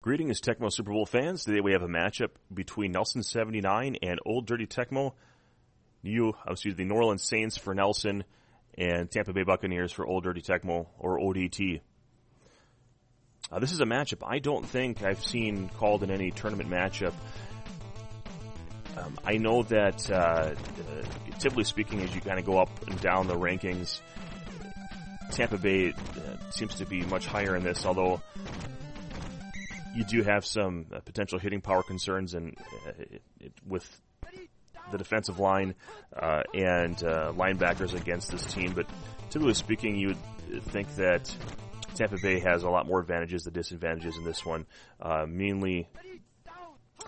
Greetings, Tecmo Super Bowl fans. Today we have a matchup between Nelson79 and Old Dirty Tecmo. The New Orleans Saints for Nelson and Tampa Bay Buccaneers for Old Dirty Tecmo, or ODT. This is a matchup I don't think I've seen called in any tournament matchup. I know that, typically speaking, as you kind of go up and down the rankings, Tampa Bay seems to be much higher in this, although you do have some potential hitting power concerns with the defensive line and linebackers against this team. But typically speaking, you would think that Tampa Bay has a lot more advantages than disadvantages in this one. Mainly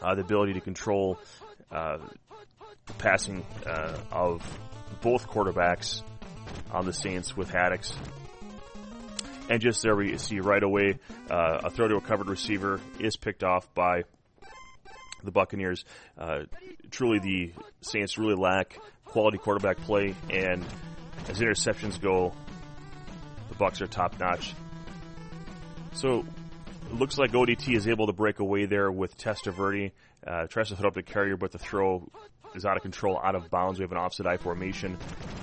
the ability to control the passing of both quarterbacks on the Saints with Haddix. And just there we see right away a throw to a covered receiver is picked off by the Buccaneers. Truly, the Saints really lack quality quarterback play, and as interceptions go, the Bucs are top-notch. So it looks like ODT is able to break away there with Testaverde. Tries to throw up the carrier, but the throw is out of control, out of bounds. We have an offset I formation.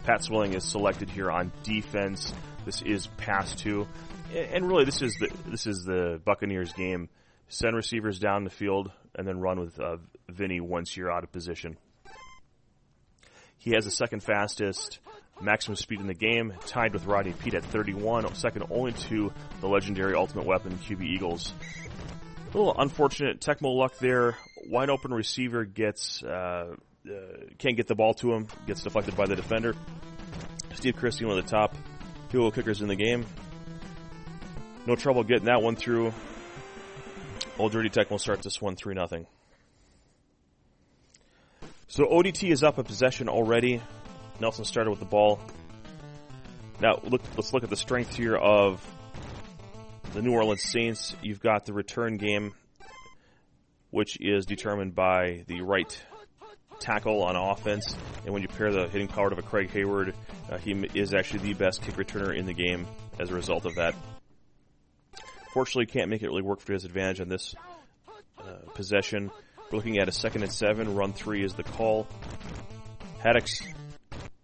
Pat Swilling is selected here on defense. This is pass two, and really this is the Buccaneers game. Send receivers down the field and then run with Vinny once you're out of position. He has the second fastest maximum speed in the game, tied with Rodney Peete at 31, second only to the legendary Ultimate Weapon QB Eagles. A little unfortunate Tecmo luck there. Wide open receiver gets can't get the ball to him, gets deflected by the defender. Steve Christie, one of the top field goal kickers in the game. No trouble getting that one through. Old Dirty Tecmo starts this one 3-0. So ODT is up a possession already. Nelson started with the ball. Now let's look at the strength here of the New Orleans Saints. You've got the return game, which is determined by the right tackle on offense, and when you pair the hitting power of a Craig Hayward, he is actually the best kick returner in the game as a result of that. Fortunately, can't make it really work for his advantage on this possession. We're looking at a 2nd and 7, run 3 is the call. Haddix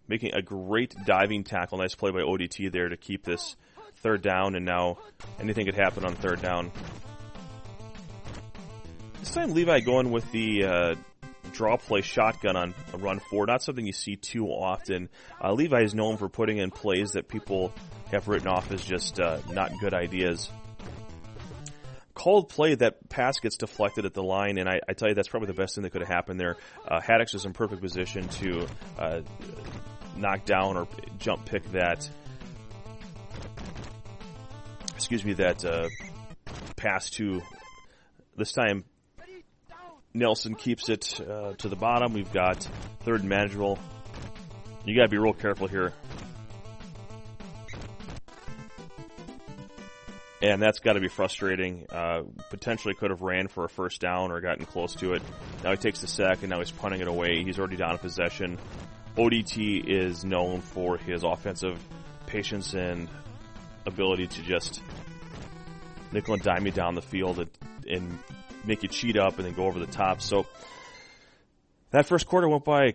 making a great diving tackle, nice play by ODT there to keep this third down, and now anything could happen on third down. This time Levi going with the draw play shotgun on a run 4, not something you see too often. Levi is known for putting in plays that people have written off as just not good ideas. Called play, that pass gets deflected at the line, and I tell you that's probably the best thing that could have happened there. Haddix was in perfect position to knock down or jump pick that pass to, this time Nelson keeps it to the bottom. We've got third and manageable. You got to be real careful here. And that's got to be frustrating. Potentially could have ran for a first down or gotten close to it. Now he takes the sack, and now he's punting it away. He's already down in possession. ODT is known for his offensive patience and ability to just nickel and dime you down the field and make you cheat up and then go over the top. So that first quarter went by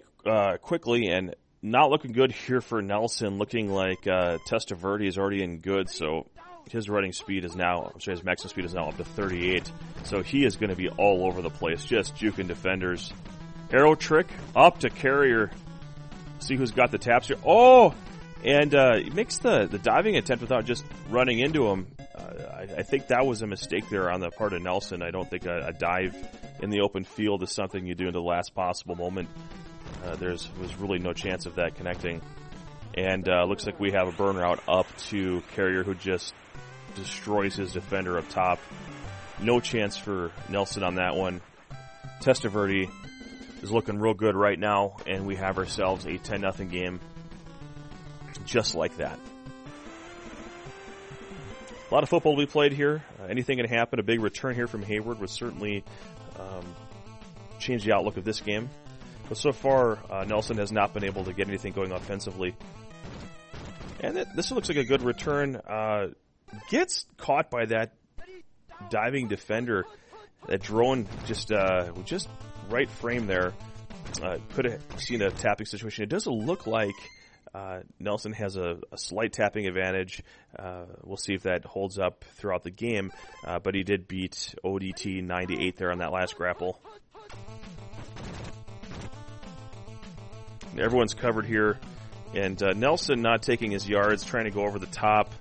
quickly, and not looking good here for Nelson. Looking like Testaverde is already in good, so his maximum speed is now up to 38. So he is going to be all over the place, just juking defenders. Arrow trick up to carrier. See who's got the taps here. Oh, and he makes the diving attempt without just running into him. I think that was a mistake there on the part of Nelson. I don't think a dive in the open field is something you do in the last possible moment. There was really no chance of that connecting. And looks like we have a burn route up to carrier, who just destroys his defender up top. No chance for Nelson on that one. Testaverde is looking real good right now, and we have ourselves a 10-0 game just like that. A lot of football to be played here. Anything can happen. A big return here from Hayward would certainly change the outlook of this game. But so far, Nelson has not been able to get anything going offensively. And this looks like a good return. Gets caught by that diving defender. That drone just right frame there. Could have seen a tapping situation. It doesn't look like Nelson has a slight tapping advantage. We'll see if that holds up throughout the game. But he did beat ODT 98 there on that last grapple. Everyone's covered here. And Nelson not taking his yards, trying to go over the top.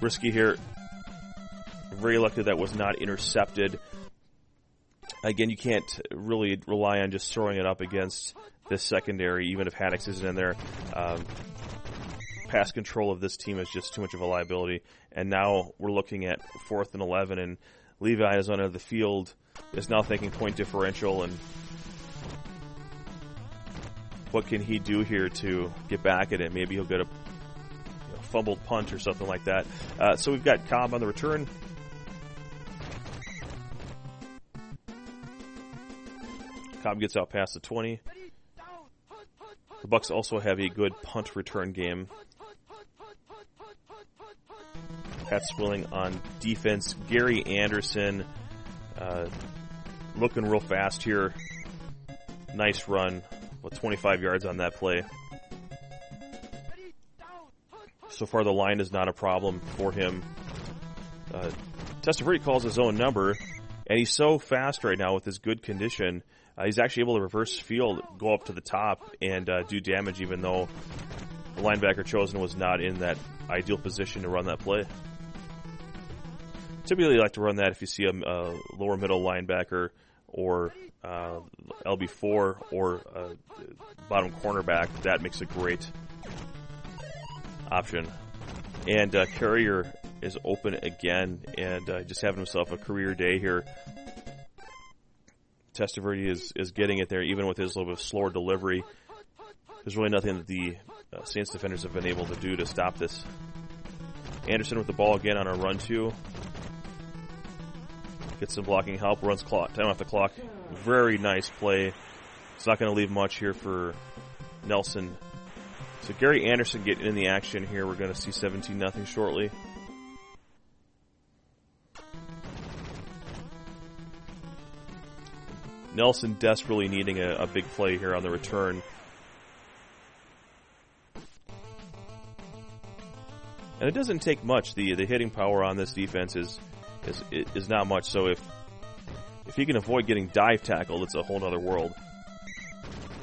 Risky here. Very lucky that was not intercepted. Again, you can't really rely on just throwing it up against this secondary, even if Haddix isn't in there. Pass control of this team is just too much of a liability. And now we're looking at 4th and 11, and Levi is under the field, is now thinking point differential, and what can he do here to get back at it? Maybe he'll get a fumbled punt or something like that. So we've got Cobb on the return. Cobb gets out past the 20. The Bucks also have a good punt return game. Pat Swilling on defense. Gary Anderson looking real fast here. Nice run. About 25 yards on that play. So far the line is not a problem for him. Testaverde calls his own number, and he's so fast right now with his good condition. He's actually able to reverse field, go up to the top, and do damage, even though the linebacker chosen was not in that ideal position to run that play. Typically, you like to run that if you see a lower middle linebacker or LB4 or bottom cornerback. That makes a great option. And Carrier is open again, and just having himself a career day here. Testaverde is getting it there, even with his little bit of slower delivery. There's really nothing that the Saints defenders have been able to do to stop this. Anderson with the ball again on a run two. Gets some blocking help, runs time off the clock. Very nice play. It's not going to leave much here for Nelson. So Gary Anderson getting in the action here. We're going to see 17-0 shortly. Nelson desperately needing a big play here on the return. And it doesn't take much. The hitting power on this defense is not much. So if he can avoid getting dive tackled, it's a whole other world.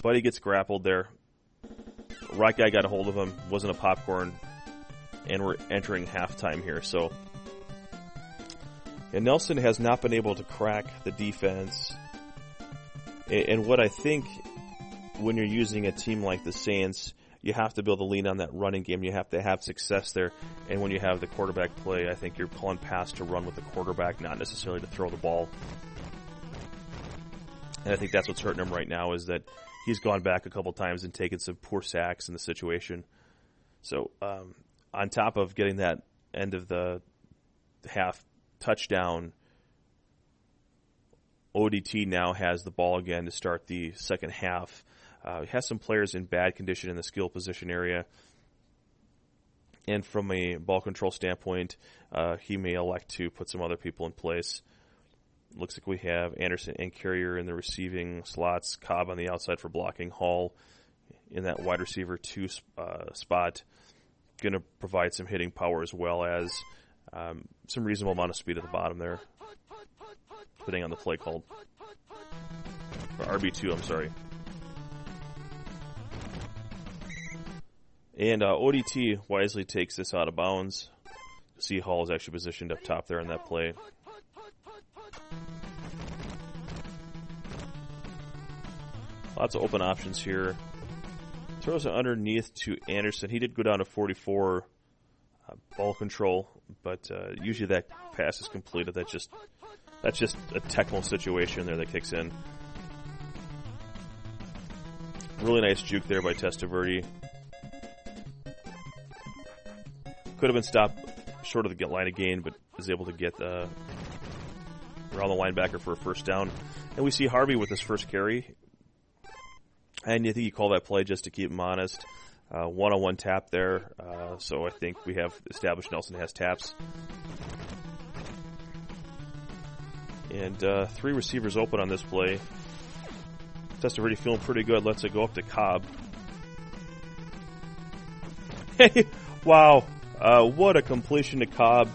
But he gets grappled there. Right guy got a hold of him. Wasn't a popcorn. And we're entering halftime here. So, and Nelson has not been able to crack the defense. And what I think when you're using a team like the Saints, you have to be able to lean on that running game. You have to have success there. And when you have the quarterback play, I think you're calling pass to run with the quarterback, not necessarily to throw the ball. And I think that's what's hurting him right now, is that he's gone back a couple times and taken some poor sacks in the situation. So on top of getting that end of the half touchdown, ODT now has the ball again to start the second half. He has some players in bad condition in the skill position area. And from a ball control standpoint, he may elect to put some other people in place. Looks like we have Anderson and Carrier in the receiving slots, Cobb on the outside for blocking, Hall in that wide receiver 2 spot. Going to provide some hitting power as well as some reasonable amount of speed at the bottom there, depending on the play called. For RB2, I'm sorry. And ODT wisely takes this out of bounds. See, Hall is actually positioned up top there in that play. Lots of open options here. Throws it underneath to Anderson. He did go down to 44 ball control, but usually that pass is completed. That's just a Tecmo situation there that kicks in. Really nice juke there by Testaverde. Could have been stopped short of the line of gain, but is able to get around the linebacker for a first down. And we see Harvey with his first carry. And I think you call that play just to keep him honest. One-on-one tap there. So I think we have established Nelson has taps. And 3 receivers open on this play. Testaverde feeling pretty good. Lets it go up to Cobb. Hey, wow. What a completion to Cobb.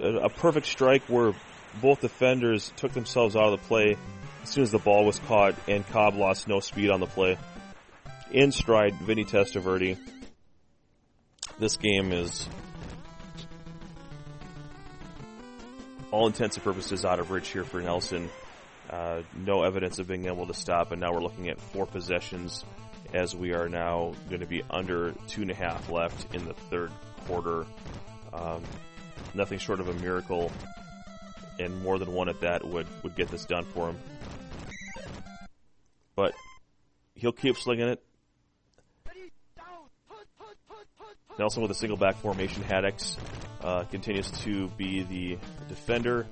A perfect strike where both defenders took themselves out of the play as soon as the ball was caught, and Cobb lost no speed on the play. In stride, Vinny Testaverde. This game is, all intents and purposes, out of reach here for Nelson. No evidence of being able to stop, and now we're looking at 4 possessions as we are now going to be under 2.5 left in the third quarter. Nothing short of a miracle, and more than one at that would get this done for him. But he'll keep slinging it. Nelson with a single back formation. Haddix continues to be the defender.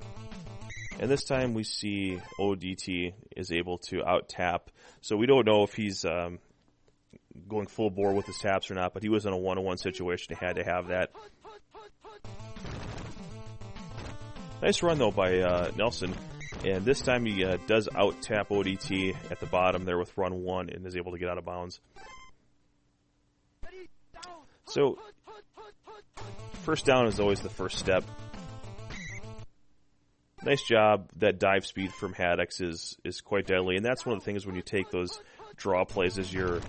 And this time we see ODT is able to out-tap. So we don't know if he's going full bore with his taps or not, but he was in a one-on-one situation. He had to have that. Nice run, though, by Nelson. And this time he does out-tap ODT at the bottom there with run 1 and is able to get out of bounds. So, first down is always the first step. Nice job. That dive speed from Haddix is quite deadly. And that's one of the things when you take those draw plays is you're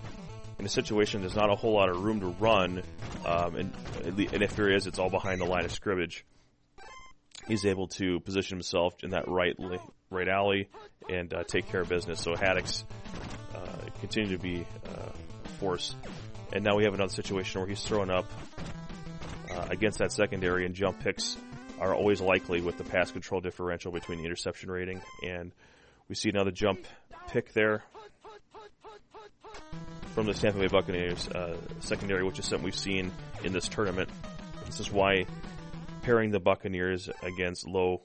in a situation there's not a whole lot of room to run. And if there is, it's all behind the line of scrimmage. He's able to position himself in that right alley and take care of business. So Haddix continue to be a force. And now we have another situation where he's throwing up against that secondary, and jump picks are always likely with the pass control differential between the interception rating. And we see another jump pick there from the Tampa Bay Buccaneers secondary, which is something we've seen in this tournament. This is why pairing the Buccaneers against low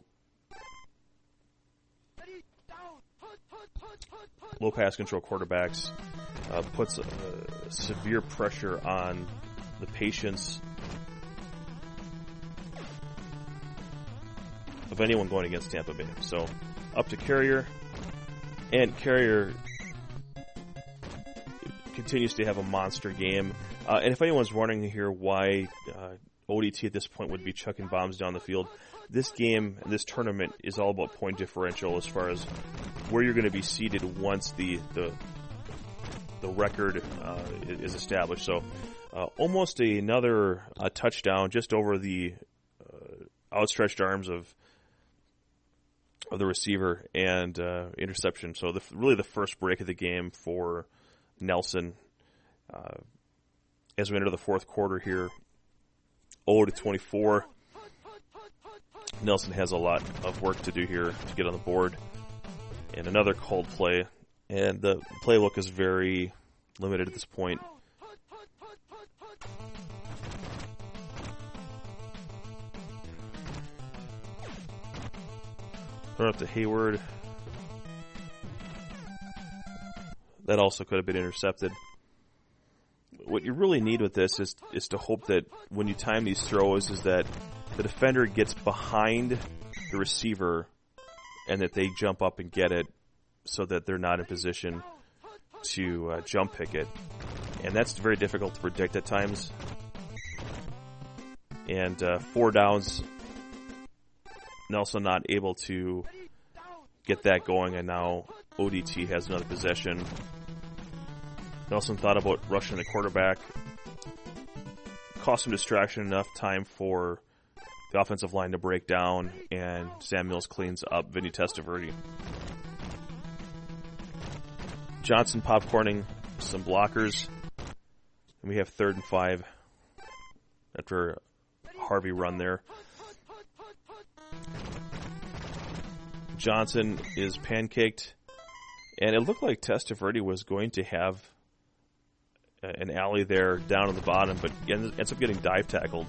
pass control quarterbacks puts severe pressure on the patience of anyone going against Tampa Bay. So up to Carrier, and Carrier continues to have a monster game. And if anyone's wondering here why ODT at this point would be chucking bombs down the field, this game, this tournament, is all about point differential as far as where you're going to be seated once the record is established. So almost another touchdown just over the outstretched arms of the receiver, and interception. So really the first break of the game for Nelson as we enter the fourth quarter here. 0-24. Nelson has a lot of work to do here to get on the board. And another called play. And the playbook is very limited at this point. Run up to Hayward. That also could have been intercepted. What you really need with this is to hope that when you time these throws is that the defender gets behind the receiver and that they jump up and get it so that they're not in position to jump pick it. And that's very difficult to predict at times. And 4 downs, Nelson not able to get that going, and now ODT has another possession. Nelson thought about rushing the quarterback. Cost him distraction, enough time for the offensive line to break down, and Sam Mills cleans up Vinny Testaverde. Johnson popcorning some blockers. And we have 3rd and 5 after Harvey run there. Johnson is pancaked, and it looked like Testaverde was going to have an alley there down at the bottom, but ends up getting dive tackled.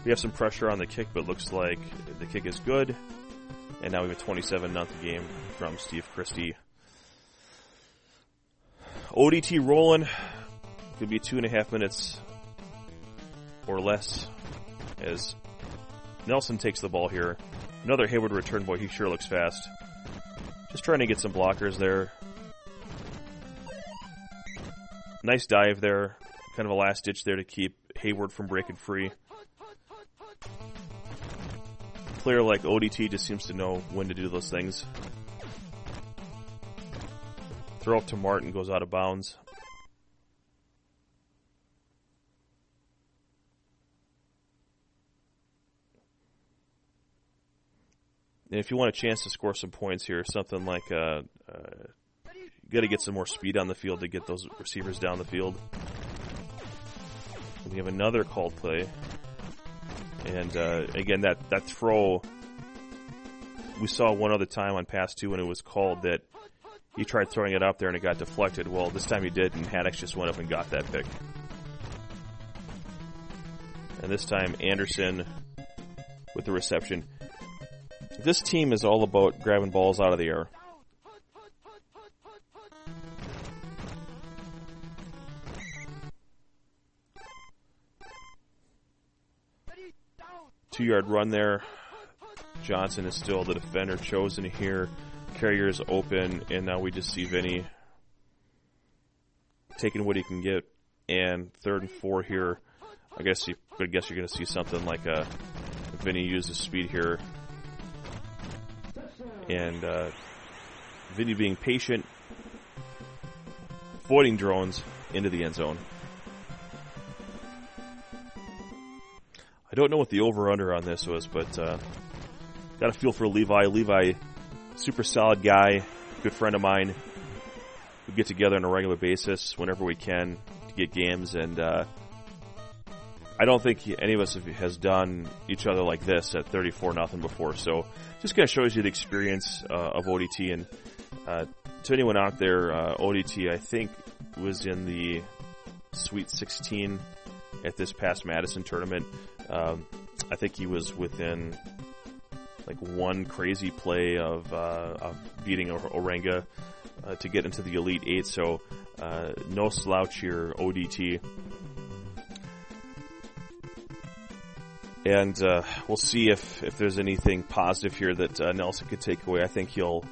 We have some pressure on the kick, but looks like the kick is good. And now we have a 27-0 game from Steve Christie. ODT rolling. Could be 2.5 minutes or less as Nelson takes the ball here. Another Hayward return. Boy, he sure looks fast. Just trying to get some blockers there. Nice dive there. Kind of a last ditch there to keep Hayward from breaking free. A player like ODT just seems to know when to do those things. Throw up to Martin, goes out of bounds. And if you want a chance to score some points here, something like you got to get some more speed on the field to get those receivers down the field. We have another called play, and again that throw we saw one other time on pass 2 when it was called that he tried throwing it up there and it got deflected. Well, this time he did, and Haddox just went up and got that pick. And this time Anderson with the reception. This team is all about grabbing balls out of the air. Two-yard run there. Johnson is still the defender chosen here. Carrier's open, and now we just see Vinny taking what he can get. And 3rd and 4 here. I guess you're going to see something like Vinny use his speed here. And Vinny being patient, avoiding drones into the end zone. I don't know what the over-under on this was, but got a feel for Levi. Levi, super solid guy, good friend of mine. We get together on a regular basis whenever we can to get games, and I don't think any of us has done each other like this at 34-0 before. So just kind of shows you the experience of ODT. And to anyone out there, ODT, I think, was in the Sweet 16 at this past Madison tournament. I think he was within like one crazy play of beating Orenga to get into the Elite 8. So no slouch here, ODT. And we'll see if there's anything positive here that Nelson could take away. I think he'll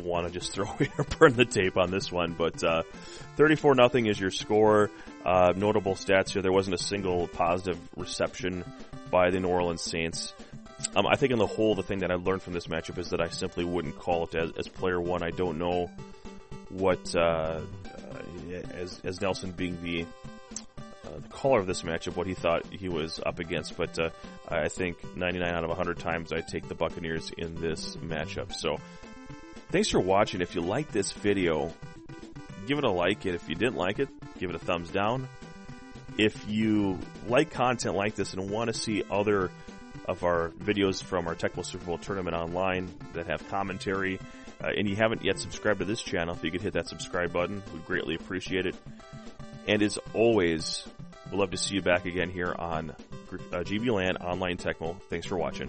want to just throw away or burn the tape on this one. But 34-0 is your score. Notable stats here: there wasn't a single positive reception by the New Orleans Saints. I think in the whole, the thing that I learned from this matchup is that I simply wouldn't call it as player one. I don't know what as Nelson being the caller of this matchup, what he thought he was up against, but I think 99 out of 100 times I take the Buccaneers in this matchup. So thanks for watching. If you like this video, give it a like, and if you didn't like it, give it a thumbs down. If you like content like this and want to see other of our videos from our Tecmo Super Bowl tournament online that have commentary, and you haven't yet subscribed to this channel, if you could hit that subscribe button, we'd greatly appreciate it. And as always, we'd love to see you back again here on GBLAN Online Tecmo. Thanks for watching.